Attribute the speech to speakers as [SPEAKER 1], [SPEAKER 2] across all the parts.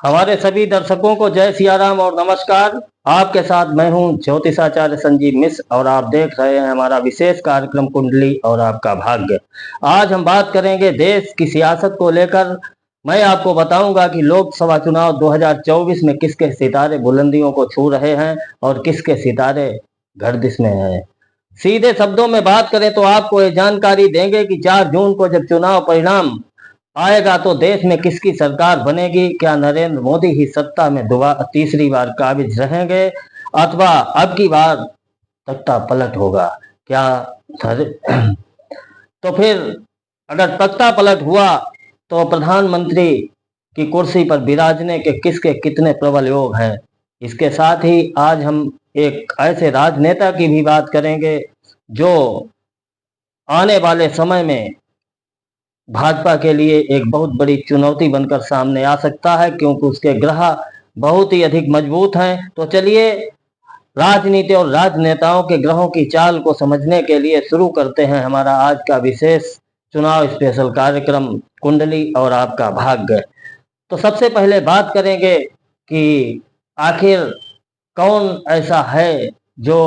[SPEAKER 1] हमारे सभी दर्शकों को जय सिया राम और नमस्कार। आपके साथ मैं हूं ज्योतिषाचार्य संजीव मिश्र और आप देख रहे हैं हमारा विशेष कार्यक्रम कुंडली और आपका भाग्य। आज हम बात करेंगे देश की सियासत को लेकर। मैं आपको बताऊंगा कि लोकसभा चुनाव 2024 में किसके सितारे बुलंदियों को छू रहे हैं और किसके सितारे गर्दिश में हैं। सीधे शब्दों में बात करें तो आपको ये जानकारी देंगे कि 4 जून को जब चुनाव परिणाम आएगा तो देश में किसकी सरकार बनेगी। क्या नरेंद्र मोदी ही सत्ता में दोबारा तीसरी बार काबिज रहेंगे अथवा अब की बार तख्ता पलट होगा। क्या तो फिर अगर तख्ता पलट हुआ तो प्रधानमंत्री की कुर्सी पर विराजने के किसके कितने प्रबल योग हैं। इसके साथ ही आज हम एक ऐसे राजनेता की भी बात करेंगे जो आने वाले समय में भाजपा के लिए एक बहुत बड़ी चुनौती बनकर सामने आ सकता है, क्योंकि उसके ग्रह बहुत ही अधिक मजबूत हैं। तो चलिए राजनीति और राजनेताओं के ग्रहों की चाल को समझने के लिए शुरू करते हैं हमारा आज का विशेष चुनाव स्पेशल कार्यक्रम कुंडली और आपका भाग्य। तो सबसे पहले बात करेंगे कि आखिर कौन ऐसा है जो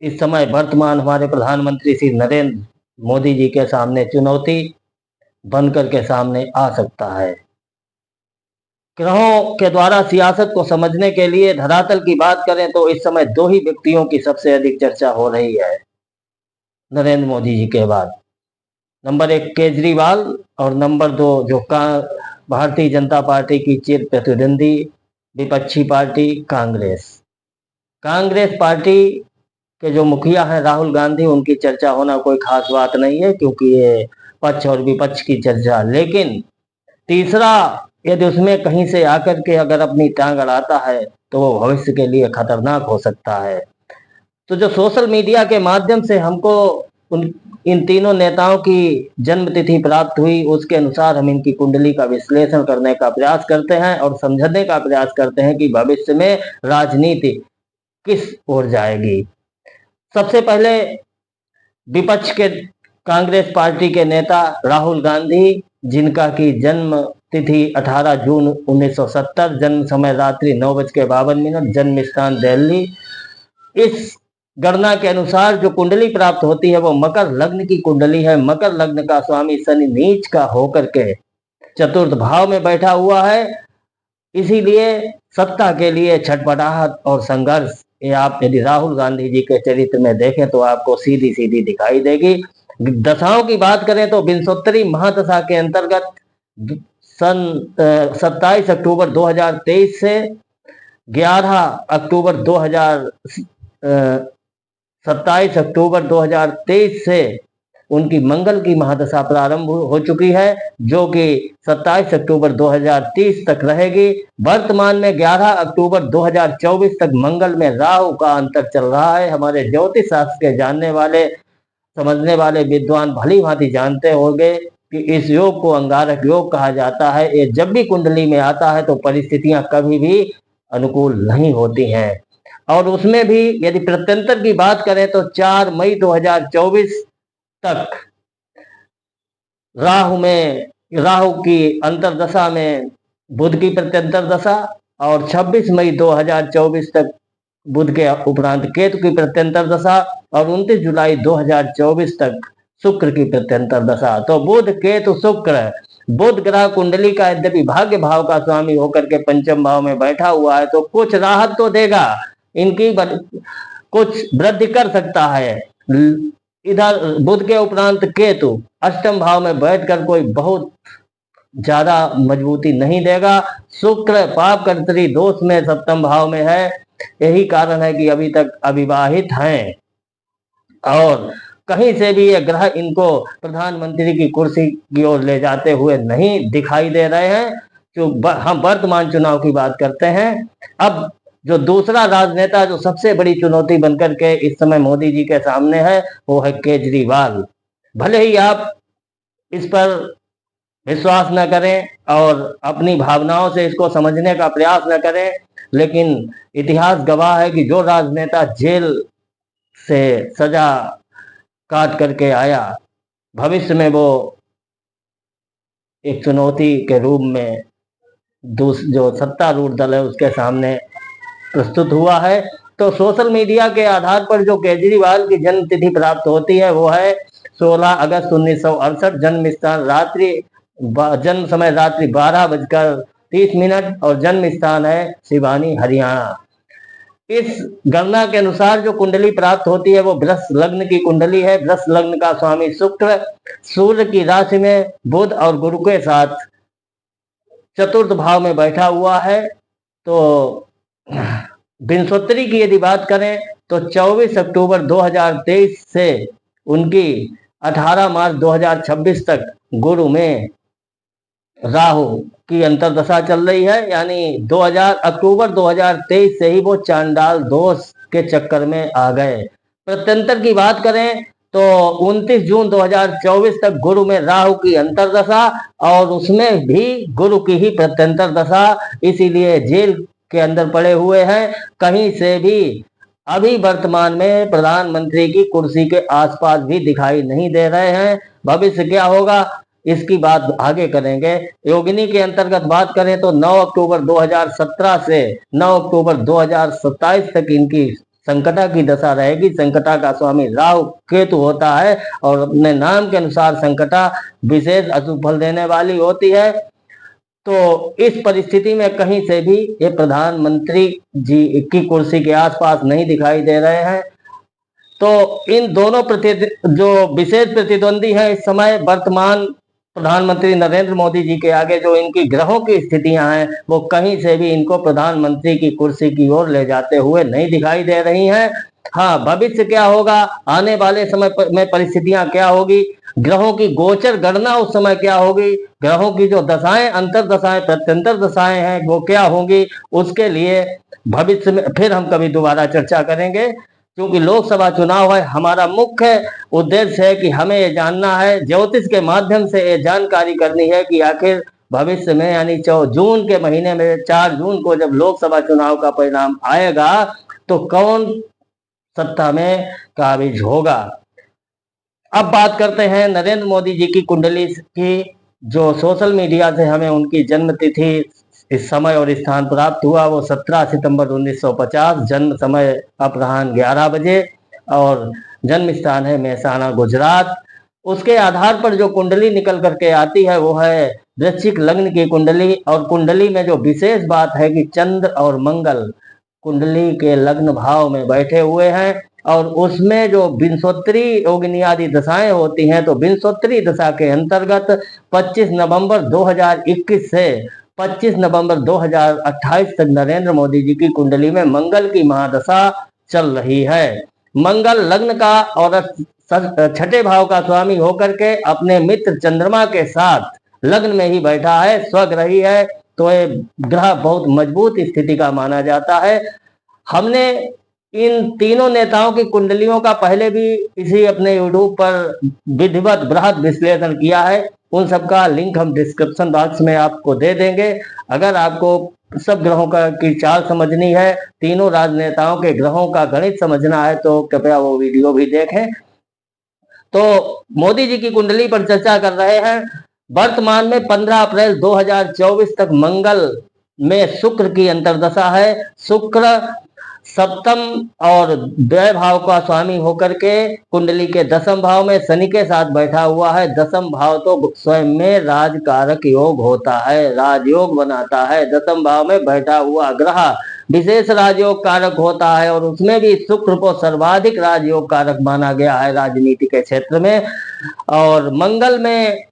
[SPEAKER 1] इस समय वर्तमान हमारे प्रधानमंत्री श्री नरेंद्र मोदी जी के सामने चुनौती बनकर के सामने आ सकता है। ग्रहों के द्वारा सियासत को समझने के लिए धरातल की बात करें तो इस समय दो ही व्यक्तियों की सबसे अधिक चर्चा हो रही है नरेंद्र मोदी जी के बाद। नंबर 1 केजरीवाल और नंबर 2 जो भारतीय जनता पार्टी की चिर प्रतिद्वंदी विपक्षी पार्टी कांग्रेस। कांग्रेस पार्टी के जो मुखिया हैं राहुल गांधी, उनकी चर्चा होना कोई खास बात नहीं है, क्योंकि ये पक्ष और विपक्ष की चर्चा। लेकिन तीसरा यदि उसमें कहीं से आकर के अगर अपनी टांग अड़ाता है तो वो भविष्य के लिए खतरनाक हो सकता है। तो जो सोशल मीडिया के माध्यम से हमको इन तीनों नेताओं की जन्म तिथि प्राप्त हुई, उसके अनुसार हम इनकी कुंडली का विश्लेषण करने का प्रयास करते हैं और समझने का प्रयास करते हैं कि भविष्य में राजनीति किस ओर जाएगी। सबसे पहले विपक्ष के कांग्रेस पार्टी के नेता राहुल गांधी, जिनका की जन्म तिथि 18 जून 1970, जन्म समय रात्रि 9:52, जन्म स्थान दिल्ली। इस गणना के अनुसार जो कुंडली प्राप्त होती है वो मकर लग्न की कुंडली है। मकर लग्न का स्वामी शनि नीच का होकर के चतुर्थ भाव में बैठा हुआ है, इसीलिए सत्ता के लिए छटपटाहट और संघर्ष ये आप यदि राहुल गांधी जी के चरित्र में देखें तो आपको सीधी सीधी दिखाई देगी। दशाओं की बात करें तो विंशोत्तरी महादशा के अंतर्गत सन 27 अक्टूबर 2023 से 11 अक्टूबर 27 अक्टूबर 2023 से उनकी मंगल की महादशा प्रारंभ हो चुकी है, जो कि 27 अक्टूबर 2030 तक रहेगी। वर्तमान में 11 अक्टूबर 2024 तक मंगल में राहु का अंतर चल रहा है। हमारे ज्योतिष शास्त्र के जानने वाले समझने वाले विद्वान भली भांति जानते होंगे कि इस योग को अंगारक योग कहा जाता है। ये जब भी कुंडली में आता है तो परिस्थितियां कभी भी अनुकूल नहीं होती हैं। और उसमें भी यदि प्रत्यंतर की बात करें तो 4 मई 2024 तक राहु की अंतरदशा में बुध की प्रत्यंतर दशा, और 26 मई 2024 तक बुध के उपरांत केतु की प्रत्यंतर दशा, और 29 जुलाई 2024 तक शुक्र की प्रत्यंतर दशा। तो बुध केतु शुक्र, बुध ग्रह कुंडली का यद्यपि भाग्य भाव का स्वामी होकर के पंचम भाव में बैठा हुआ है तो कुछ राहत तो देगा, इनकी कुछ वृद्धि कर सकता है। इधर बुध के उपरांत केतु अष्टम भाव में बैठकर कोई बहुत ज्यादा मजबूती नहीं देगा। शुक्र पाप कर्तरी दोष में सप्तम भाव में है, यही कारण है कि अभी तक अविवाहित हैं और कहीं से भी ये ग्रह इनको प्रधानमंत्री की कुर्सी की ओर ले जाते हुए नहीं दिखाई दे रहे हैं। जो हम वर्तमान चुनाव की बात करते हैं। अब जो दूसरा राजनेता जो सबसे बड़ी चुनौती बनकर के इस समय मोदी जी के सामने है वो है केजरीवाल। भले ही आप इस पर विश्वास न करें और अपनी भावनाओं से इसको समझने का प्रयास न करें, लेकिन इतिहास गवाह है कि जो राजनेता जेल से सजा काट करके आया, भविष्य में वो एक चुनौती के रूप में जो सत्तारूढ़ दल है उसके सामने प्रस्तुत हुआ है। तो सोशल मीडिया के आधार पर जो केजरीवाल की जन्म तिथि प्राप्त होती है वो है 16 अगस्त 1968। जन्म समय रात्रि 12:30 और जन्म स्थान है सिवानी, हरियाणा। इस गणना के अनुसार जो कुंडली प्राप्त होती है वो वृष लग्न की कुंडली है। वृष लग्न का स्वामी शुक्र सूर्य की राशि में बुध और गुरु के साथ चतुर्थ भाव में बैठा हुआ है। तो विंशोत्तरी की यदि बात करें तो 24 अक्टूबर 2023 से उनकी 18 मार्च 2026 तक गुरु में राहु की अंतरदशा चल रही है, यानी अक्टूबर 2023 से ही वो चांडाल दोष के चक्कर में आ गए। प्रत्यंतर की बात करें तो 29 जून 2024 तक गुरु में राहु की अंतरदशा और उसमें भी गुरु की ही प्रत्यंतर दशा, इसीलिए जेल के अंदर पड़े हुए हैं। कहीं से भी अभी वर्तमान में प्रधानमंत्री की कुर्सी के आसपास भी दिखाई नहीं दे रहे हैं। भविष्य क्या होगा इसकी बात आगे करेंगे। योगिनी के अंतर्गत बात करें तो 9 अक्टूबर 2017 से 9 अक्टूबर 2027 तक इनकी संकटा की दशा रहेगी। संकटा का स्वामी राहु केतु होता है और अपने नाम के अनुसार संकटा विशेष अशुभ फल देने वाली होती है। तो इस परिस्थिति में कहीं से भी ये प्रधानमंत्री जी की कुर्सी के आसपास नहीं दिखाई दे रहे हैं। तो इन दोनों जो विशेष प्रतिद्वंदी हैं इस समय वर्तमान प्रधानमंत्री नरेंद्र मोदी जी के आगे जो इनकी ग्रहों की स्थितियां हैं वो कहीं से भी इनको प्रधानमंत्री की कुर्सी की ओर ले जाते हुए नहीं दिखाई दे रही हैं। हाँ, भविष्य क्या होगा, आने वाले समय में परिस्थितियां क्या होगी, ग्रहों की गोचर गणना उस समय क्या होगी, ग्रहों की जो दशाएं, अंतर दशाएं, प्रत्यंतर दशाएं हैं वो क्या होंगी, उसके लिए भविष्य में फिर हम कभी दोबारा चर्चा करेंगे। क्योंकि लोकसभा चुनाव है, हमारा मुख्य उद्देश्य है कि हमें ये जानना है, ज्योतिष के माध्यम से ये जानकारी करनी है कि आखिर भविष्य में यानी जून के महीने में 4 जून को जब लोकसभा चुनाव का परिणाम आएगा तो कौन सत्ता में काबिज होगा। अब बात करते हैं नरेंद्र मोदी जी की कुंडली की। जो सोशल मीडिया से हमें उनकी जन्म तिथि, इस समय और स्थान प्राप्त हुआ वो 17 सितंबर 1950, जन्म समय अपराह्न 11 बजे और जन्म स्थान है मेहसाणा, गुजरात। उसके आधार पर जो कुंडली निकल करके आती है वो है वृश्चिक लग्न की कुंडली। और कुंडली में जो विशेष बात है कि चंद्र और मंगल कुंडली के लग्न भाव में बैठे हुए हैं और उसमें जो विंशोत्तरी योगिनी आदि दशाएं होती हैं तो विंशोत्तरी दशा के अंतर्गत 25 नवंबर 2021 से 25 नवंबर 2028 तक नरेंद्र मोदी जी की कुंडली में मंगल की महादशा चल रही है। मंगल लग्न का और छठे भाव का स्वामी होकर के अपने मित्र चंद्रमा के साथ लग्न में ही बैठा है, स्वग्रही है। तो ये ग्रह बहुत मजबूत स्थिति का माना जाता है। हमने इन तीनों नेताओं की कुंडलियों का पहले भी इसी अपने यूट्यूब पर विधिवत बृहद विश्लेषण किया है, उन सब का लिंक हम डिस्क्रिप्शन बॉक्स में आपको दे देंगे। अगर आपको सब ग्रहों का की चाल समझनी है, तीनों राजनेताओं के ग्रहों का गणित समझना है तो कृपया वो वीडियो भी देखें। तो मोदी जी की कुंडली पर चर्चा कर रहे हैं। वर्तमान में 15 अप्रैल 2024 तक मंगल में शुक्र की अंतरदशा है। शुक्र सप्तम और व्यय भाव का स्वामी होकर के कुंडली के 10वें भाव में शनि के साथ बैठा हुआ है। 10वें भाव तो स्वयं में राजकारक योग होता है, राजयोग बनाता है। 10वें भाव में बैठा हुआ ग्रह विशेष राजयोग कारक होता है और उसमें भी शुक्र को सर्वाधिक राजयोग कारक माना गया है राजनीति के क्षेत्र में। और मंगल में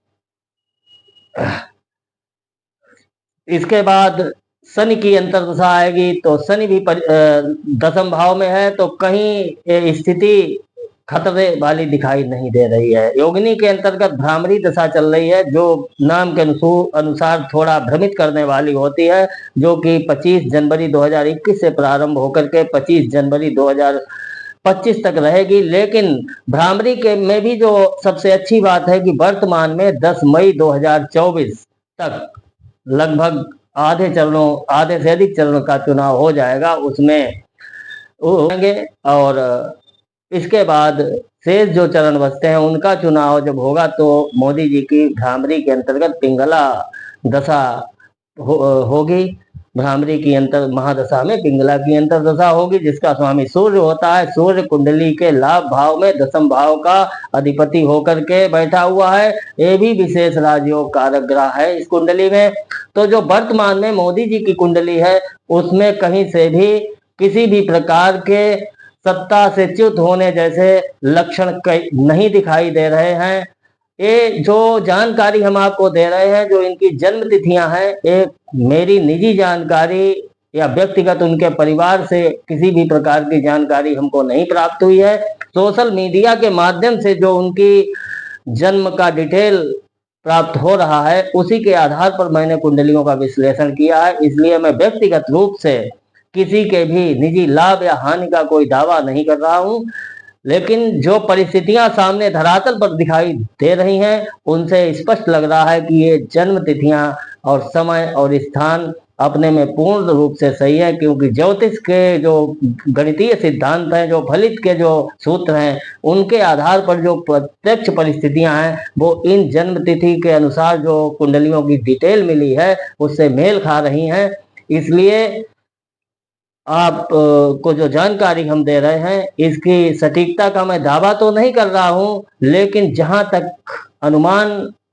[SPEAKER 1] इसके बाद शनि की अंतर्दशा आएगी तो शनि भी 10वें भाव में है, तो कहीं स्थिति खतरे वाली दिखाई नहीं दे रही है। योगिनी के अंतर्गत भ्रामरी दशा चल रही है जो नाम के अनुसार थोड़ा भ्रमित करने वाली होती है, जो कि 25 जनवरी 2021 से प्रारंभ होकर के 25 जनवरी 2025 तक रहेगी। लेकिन भ्रामरी के में भी जो सबसे अच्छी बात है कि वर्तमान में 10 मई 2024 तक लगभग आधे से अधिक चरणों का चुनाव हो जाएगा, उसमें होंगे। और इसके बाद शेष जो चरण बचते हैं उनका चुनाव जब होगा तो मोदी जी की भ्रामरी के अंतर्गत पिंगला दशा होगी। भ्रामरी की अंतर महादशा में पिंगला की अंतरदशा होगी, जिसका स्वामी सूर्य होता है। सूर्य कुंडली के लाभ भाव में दशम भाव का अधिपति होकर के बैठा हुआ है। ये भी विशेष राजयोग कारक ग्रह है इस कुंडली में। तो जो वर्तमान में मोदी जी की कुंडली है, उसमें कहीं से भी किसी भी प्रकार के सत्ता से च्युत होने जैसे लक्षण नहीं दिखाई दे रहे हैं। ये जो जानकारी हम आपको दे रहे हैं, जो इनकी जन्म तिथियां हैं, एक मेरी निजी जानकारी या व्यक्तिगत उनके परिवार से किसी भी प्रकार की जानकारी हमको नहीं प्राप्त हुई है। सोशल मीडिया के माध्यम से जो उनकी जन्म का डिटेल प्राप्त हो रहा है, उसी के आधार पर मैंने कुंडलियों का विश्लेषण किया है। इसलिए मैं व्यक्तिगत रूप से किसी के भी निजी लाभ या हानि का कोई दावा नहीं कर रहा हूं, लेकिन जो परिस्थितियां सामने धरातल पर दिखाई दे रही हैं, उनसे स्पष्ट लग रहा है कि ये जन्म तिथियां और समय और स्थान अपने में पूर्ण रूप से सही है। क्योंकि ज्योतिष के जो गणितीय सिद्धांत हैं, जो फलित के जो सूत्र हैं, उनके आधार पर जो प्रत्यक्ष परिस्थितियां हैं, वो इन जन्म तिथि के अनुसार जो कुंडलियों की डिटेल मिली है, उससे मेल खा रही हैं। इसलिए आप को जो जानकारी हम दे रहे हैं, इसकी सटीकता का मैं दावा तो नहीं कर रहा हूं, लेकिन जहां तक अनुमान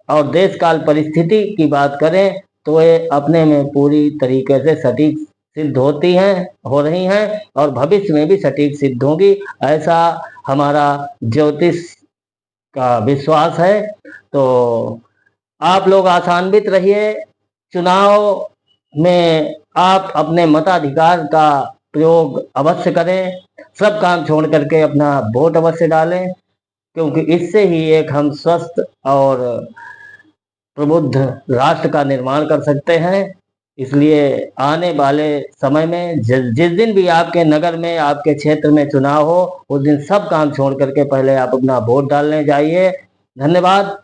[SPEAKER 1] और देश काल परिस्थिति की बात करें, तो ये अपने में पूरी तरीके से सटीक सिद्ध होती हैं, हो रही हैं, और भविष्य में भी सटीक सिद्ध होंगी। ऐसा हमारा ज्योतिष का विश्वास है। तो आप लोग आशान्वित रहिए। चुनाव में आप अपने मताधिकार का प्रयोग अवश्य करें। सब काम छोड़ करके अपना वोट अवश्य डालें, क्योंकि इससे ही एक हम स्वस्थ और प्रबुद्ध राष्ट्र का निर्माण कर सकते हैं। इसलिए आने वाले समय में जिस दिन भी आपके नगर में, आपके क्षेत्र में चुनाव हो, उस दिन सब काम छोड़ करके पहले आप अपना वोट डालने जाइए। धन्यवाद।